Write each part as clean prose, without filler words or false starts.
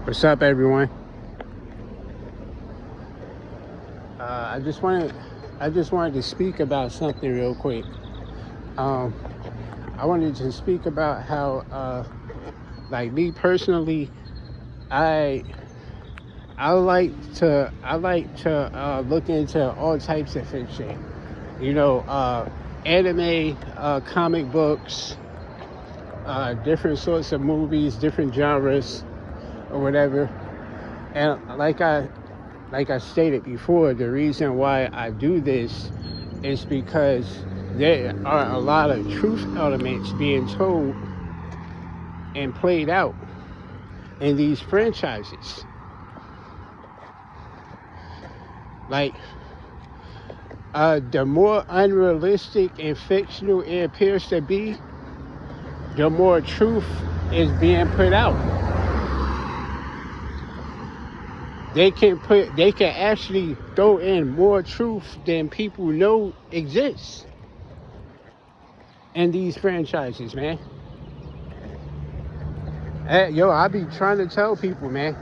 What's up, everyone? I just wanted to speak about something real quick. Um, I wanted to speak about how, like me personally, I I like to look into all types of fiction. You know, anime, comic books, different sorts of movies, different genres, or whatever. And like I stated before, the reason why I do this is because there are a lot of truth elements being told and played out in these franchises. Like, the more unrealistic and fictional it appears to be, the more truth is being put out. They can actually throw in more truth than people know exists in these franchises, man. Yo, I be trying to tell people, man.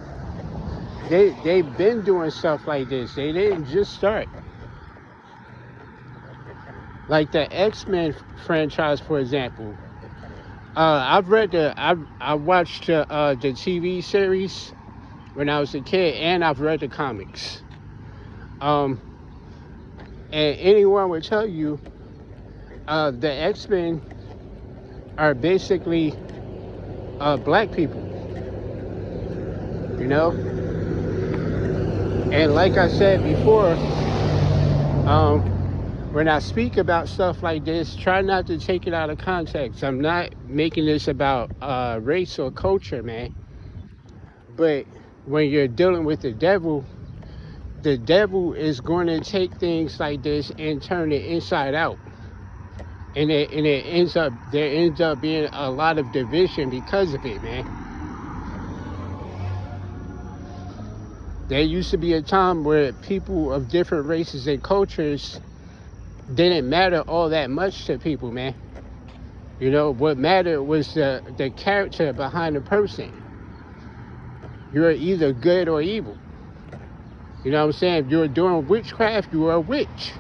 They've been doing stuff like this. They didn't just start. Like the X-Men franchise, for example. I watched the TV series when I was a kid, and I've read the comics. Um, and anyone would tell you, the X-Men are basically black people, you know. And like I said before, um, when I speak about stuff like this, try not to take it out of context. I'm not making this about race or culture, man. But when you're dealing with the devil is going to take things like this and turn it inside out. And there ends up being a lot of division because of it, man. There used to be a time where people of different races and cultures didn't matter all that much to people, man. You know, what mattered was the character behind the person. You're either good or evil. You know what I'm saying? If you're doing witchcraft, you are a witch.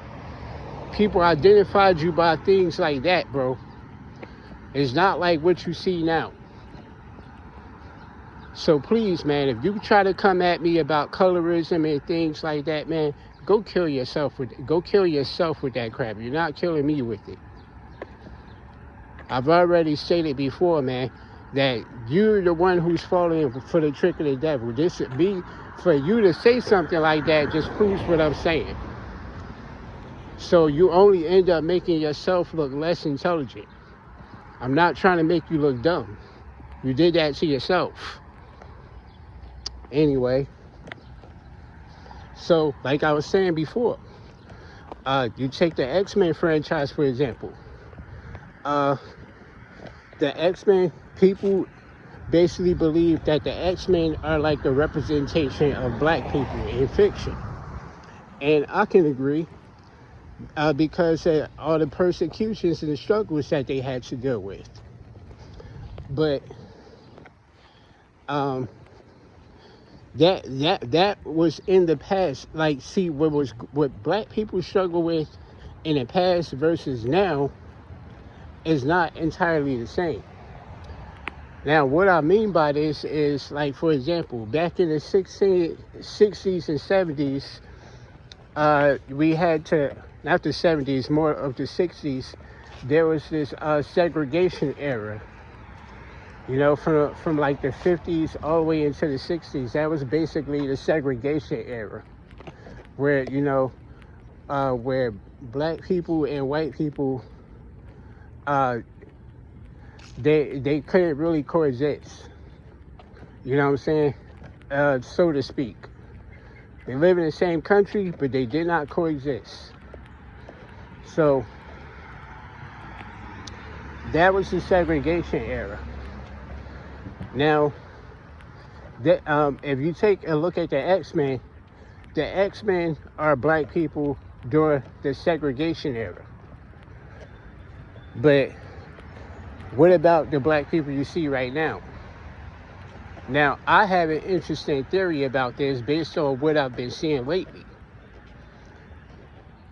People identified you by things like that, bro. It's not like what you see now. So please, man, if you try to come at me about colorism and things like that, man, go kill yourself with that crap. You're not killing me with it. I've already stated before, man, that you're the one who's falling for the trick of the devil. This would be for you to say something like that just proves what I'm saying. So you only end up making yourself look less intelligent. I'm not trying to make you look dumb. You did that to yourself. Anyway, so like I was saying before, you take the X-Men franchise, for example. The X-Men, people basically believe that the X-Men are like the representation of black people in fiction. And I can agree, because of all the persecutions and the struggles that they had to deal with. But that was in the past. Like, see, what black people struggle with in the past versus now is not entirely the same. Now, what I mean by this is, like, for example, back in the 60s and 70s, we had to, not the 70s, more of the 60s, there was this segregation era. You know, from like the 50s all the way into the 60s, that was basically the segregation era, where, you know, where black people and white people, they couldn't really coexist. You know what I'm saying? So to speak. They live in the same country, but they did not coexist. So that was the segregation era. Now, if you take a look at the X-Men are black people during the segregation era. But what about the black people you see right now? Now, I have an interesting theory about this based on what I've been seeing lately.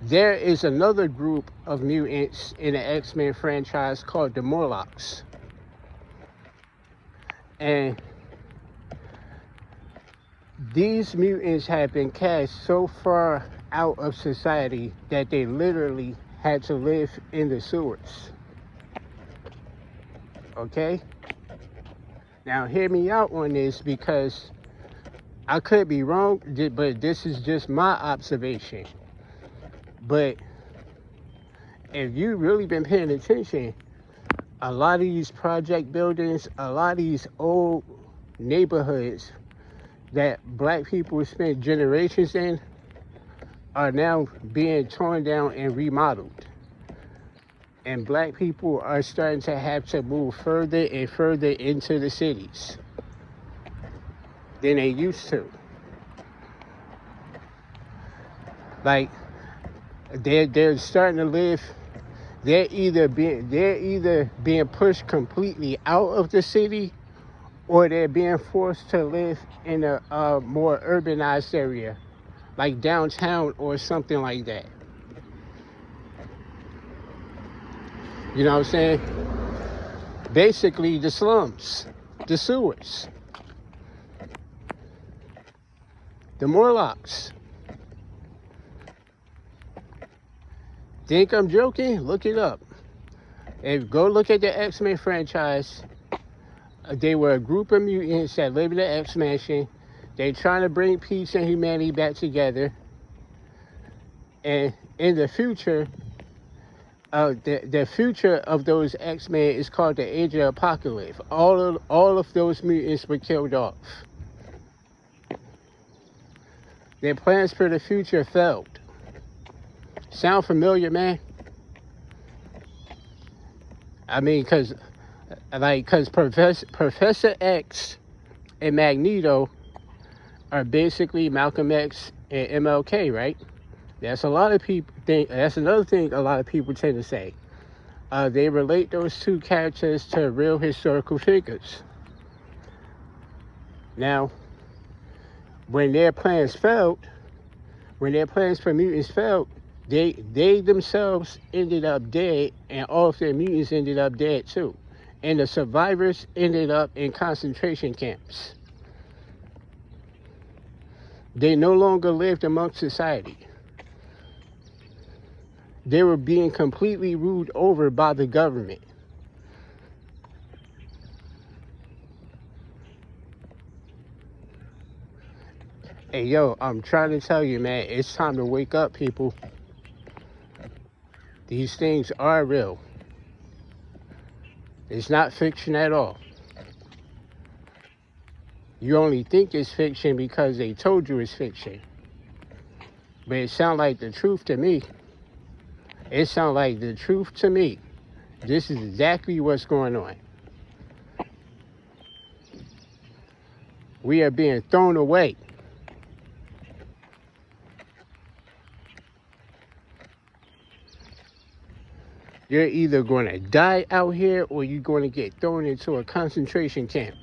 There is another group of mutants in the X-Men franchise called the Morlocks. And these mutants have been cast so far out of society that they literally had to live in the sewers. Okay? Now, hear me out on this, because I could be wrong, but this is just my observation. But if you've really been paying attention, a lot of these project buildings, a lot of these old neighborhoods that black people spent generations in are now being torn down and remodeled. And black people are starting to have to move further and further into the cities than they used to. Like, they're starting to live. They're either being pushed completely out of the city, or they're being forced to live in a more urbanized area, like downtown or something like that. You know what I'm saying? Basically, the slums, the sewers, the Morlocks. Think I'm joking? Look it up. And go look at the X-Men franchise. They were a group of mutants that lived in the X-Mansion. They're trying to bring peace and humanity back together. And in the future, the future of those X-Men is called the Age of Apocalypse. All of those mutants were killed off. Their plans for the future failed. Sound familiar, man? I mean, cause Professor X and Magneto are basically Malcolm X and MLK, right? That's a lot of people think. That's another thing a lot of people tend to say. They relate those two characters to real historical figures. Now, when their plans failed, when their plans for mutants failed, they themselves ended up dead, and all of their mutants ended up dead too. And the survivors ended up in concentration camps. They no longer lived amongst society. They were being completely ruled over by the government. Hey, yo, I'm trying to tell you, man, it's time to wake up, people. These things are real. It's not fiction at all. You only think it's fiction because they told you it's fiction. But it sounds like the truth to me. It sounds like the truth to me. This is exactly what's going on. We are being thrown away. You're either going to die out here, or you're going to get thrown into a concentration camp.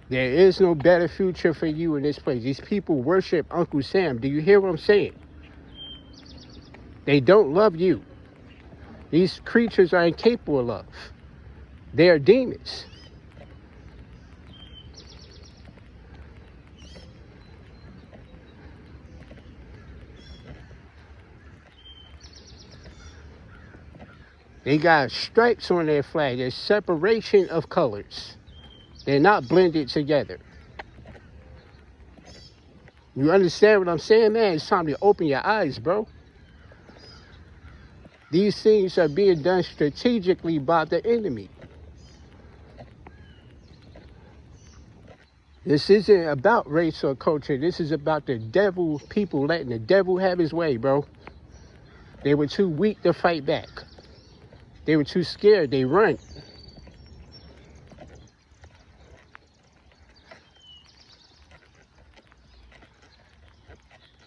There is no better future for you in this place. These people worship Uncle Sam. Do you hear what I'm saying? They don't love you. These creatures are incapable of love. They are demons. They got stripes on their flag. There's separation of colors. They're not blended together. You understand what I'm saying, man? It's time to open your eyes, bro. These things are being done strategically by the enemy. This isn't about race or culture. This is about the devil, people letting the devil have his way, bro. They were too weak to fight back. They were too scared. They run.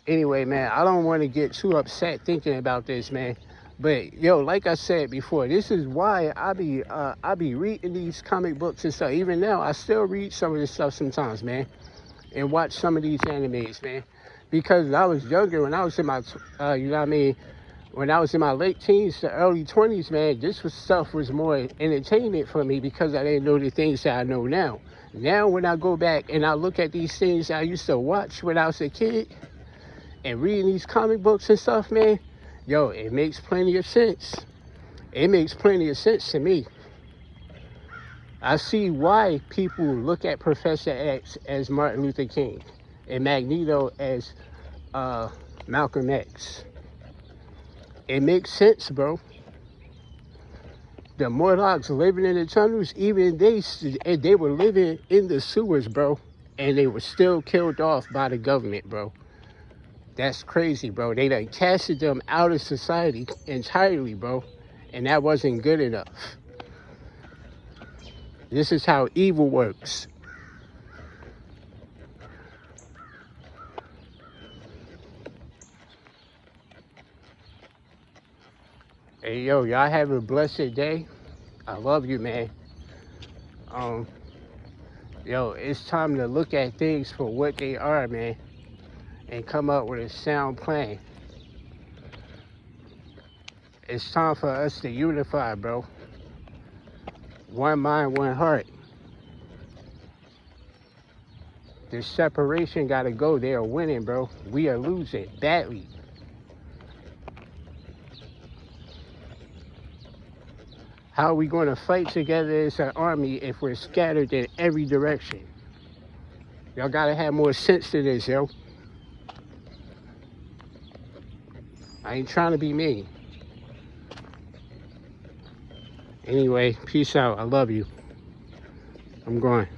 Anyway, man, I don't want to get too upset thinking about this, man. But yo, like I said before, this is why I be reading these comic books and stuff. Even now, I still read some of this stuff sometimes, man, and watch some of these animes, man. Because when I was younger, when I was in my, you know what I mean, when I was in my late teens to early 20s, man, this was stuff was more entertainment for me because I didn't know the things that I know now. Now, when I go back and I look at these things I used to watch when I was a kid and reading these comic books and stuff, man, yo, it makes plenty of sense. It makes plenty of sense to me. I see why people look at Professor X as Martin Luther King and Magneto as Malcolm X. It makes sense, bro. The Morlocks living in the tunnels, even they were living in the sewers, bro, and they were still killed off by the government, bro. That's crazy, bro. They done casted them out of society entirely, bro, and that wasn't good enough. This is how evil works. Hey, yo, y'all have a blessed day. I love you, man. Yo, it's time to look at things for what they are, man, and come up with a sound plan. It's time for us to unify, bro. One mind, one heart. This separation gotta go. They are winning, bro. We are losing badly. How are we going to fight together as an army if we're scattered in every direction? Y'all gotta have more sense to this, yo. I ain't trying to be mean. Anyway, peace out. I love you. I'm going.